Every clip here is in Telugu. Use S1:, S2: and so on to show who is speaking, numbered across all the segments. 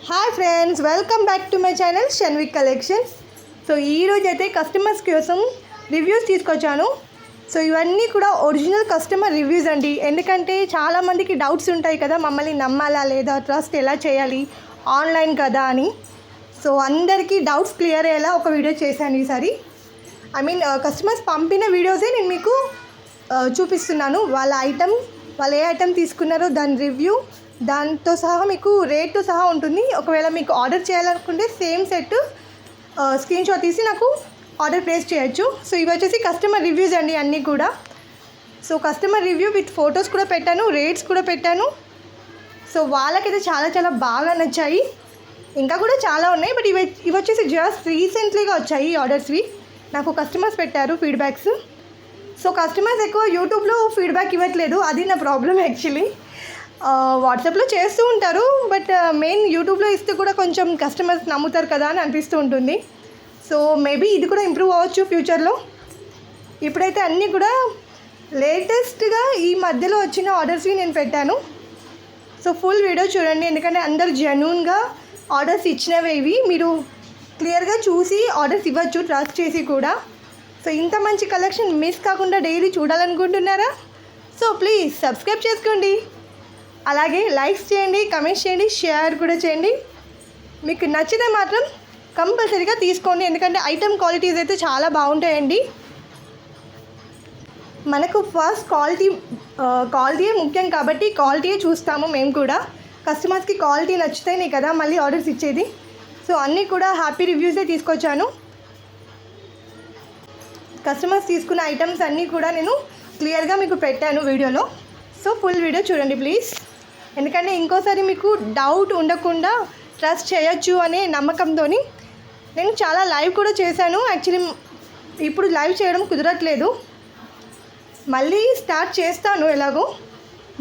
S1: Hi friends, welcome back to my channel Shanvik collections. So ఈరోజు అయితే కస్టమర్స్ కోసం రివ్యూస్ తీసుకొచ్చాను. సో ఇవన్నీ కూడా ఒరిజినల్ కస్టమర్ రివ్యూస్ అండి. ఎందుకంటే చాలామందికి డౌట్స్ ఉంటాయి కదా, మమ్మల్ని నమ్మాలా లేదా, ట్రస్ట్ ఎలా చేయాలి, ఆన్లైన్ కదా అని. సో అందరికీ డౌట్స్ క్లియర్ అయ్యేలా ఒక వీడియో చేశాను ఈసారి. కస్టమర్స్ పంపిన వీడియోసే నేను మీకు చూపిస్తున్నాను. వాళ్ళు ఏ ఐటమ్ తీసుకున్నారో దాని రివ్యూ, దాంతో సహా మీకు రేట్తో సహా ఉంటుంది. ఒకవేళ మీకు ఆర్డర్ చేయాలనుకుంటే సేమ్ సెట్ స్క్రీన్ షాట్ తీసి నాకు ఆర్డర్ ప్లేస్ చేయొచ్చు. సో ఇవి వచ్చేసి కస్టమర్ రివ్యూస్ అండి అన్నీ కూడా. So customer review with photos కూడా పెట్టాను, రేట్స్ కూడా పెట్టాను. సో వాళ్ళకైతే చాలా చాలా బాగా నచ్చాయి. ఇంకా కూడా చాలా ఉన్నాయి, బట్ ఇవి వచ్చేసి జస్ట్ రీసెంట్లీగా వచ్చాయి ఆర్డర్స్వి. నాకు కస్టమర్స్ పెట్టారు ఫీడ్బ్యాక్స్. సో కస్టమర్స్ ఎక్కువ యూట్యూబ్లో ఫీడ్బ్యాక్ ఇవ్వట్లేదు, అది నా ప్రాబ్లం యాక్చువల్లీ. వాట్సాప్లో చేస్తూ ఉంటారు, బట్ మెయిన్ యూట్యూబ్లో ఇస్తే కూడా కొంచెం కస్టమర్స్ నమ్ముతారు కదా అని అనిపిస్తూ ఉంటుంది. సో మేబీ ఇది కూడా ఇంప్రూవ్ అవ్వచ్చు ఫ్యూచర్లో. ఇప్పుడైతే అన్నీ కూడా లేటెస్ట్గా ఈ మధ్యలో వచ్చిన ఆర్డర్స్వి నేను పెట్టాను. సో ఫుల్ వీడియో చూడండి, ఎందుకంటే అందరు జెన్యూన్గా ఆర్డర్స్ ఇచ్చినవే ఇవి. మీరు క్లియర్గా చూసి ఆర్డర్స్ ఇవ్వచ్చు ట్రస్ట్ చేసి కూడా. సో ఇంత మంచి కలెక్షన్ మిస్ కాకుండా డైలీ చూడాలనుకుంటున్నారా? సో ప్లీజ్ సబ్స్క్రైబ్ చేసుకోండి, అలాగే లైక్స్ చేయండి, కమెంట్స్ చేయండి, షేర్ కూడా చేయండి. మీకు నచ్చితే మాత్రం కంపల్సరీగా తీసుకోండి, ఎందుకంటే ఐటమ్ క్వాలిటీస్ అయితే చాలా బాగుంటాయండి. మనకు ఫస్ట్ క్వాలిటీయే ముఖ్యం కాబట్టి క్వాలిటీయే చూస్తాము మేము కూడా. కస్టమర్స్కి క్వాలిటీ నచ్చితేనే కదా మళ్ళీ ఆర్డర్స్ ఇచ్చేది. సో అన్నీ కూడా హ్యాపీ రివ్యూసే తీసుకొచ్చాను. కస్టమర్స్ తీసుకున్న ఐటమ్స్ అన్నీ కూడా నేను క్లియర్గా మీకు పెట్టాను వీడియోలో. సో ఫుల్ వీడియో చూడండి ప్లీజ్, ఎందుకంటే ఇంకోసారి మీకు డౌట్ ఉండకుండా ట్రస్ట్ చేయొచ్చు అనే నమ్మకంతో నేను చాలా లైవ్ కూడా చేశాను. యాక్చువల్లీ ఇప్పుడు లైవ్ చేయడం కుదరట్లేదు, మళ్ళీ స్టార్ట్ చేస్తాను ఎలాగో.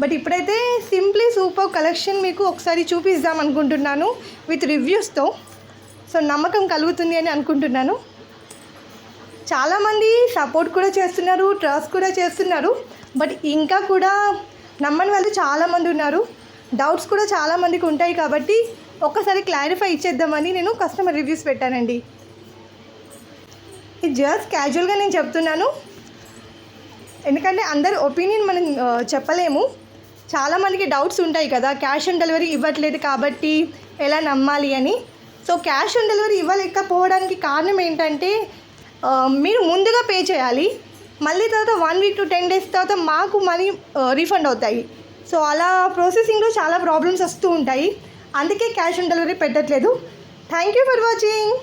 S1: బట్ ఇప్పుడైతే సింప్లీ సూపర్ కలెక్షన్ మీకు ఒకసారి చూపిద్దాం అనుకుంటున్నాను విత్ రివ్యూస్తో. సో నమ్మకం కలుగుతుంది అని అనుకుంటున్నాను. చాలామంది సపోర్ట్ కూడా చేస్తున్నారు, ట్రస్ట్ కూడా చేస్తున్నారు, బట్ ఇంకా కూడా నమ్మని వాళ్ళు చాలామంది ఉన్నారు. డౌట్స్ కూడా చాలామందికి ఉంటాయి కాబట్టి ఒక్కసారి క్లారిఫై ఇచ్చేద్దామని నేను కస్టమర్ రివ్యూస్ పెట్టానండి. ఇది జస్ట్ క్యాజువల్గా నేను చెప్తున్నాను, ఎందుకంటే అందరి ఒపీనియన్ మనం చెప్పలేము. చాలామందికి డౌట్స్ ఉంటాయి కదా, క్యాష్ ఆన్ డెలివరీ ఇవ్వట్లేదు కాబట్టి ఎలా నమ్మాలి అని. సో క్యాష్ ఆన్ డెలివరీ ఇవ్వలేకపోవడానికి కారణం ఏంటంటే మీరు ముందుగా పే చేయాలి, మళ్ళీ తర్వాత 1 వీక్ to 10 days తర్వాత మాకు మనీ రీఫండ్ అవుతాయి. సో అలా ప్రాసెసింగ్లో చాలా ప్రాబ్లమ్స్ వస్తూ ఉంటాయి, అందుకే క్యాష్ ఆన్ డెలివరీ పెట్టట్లేదు. Thank you for watching.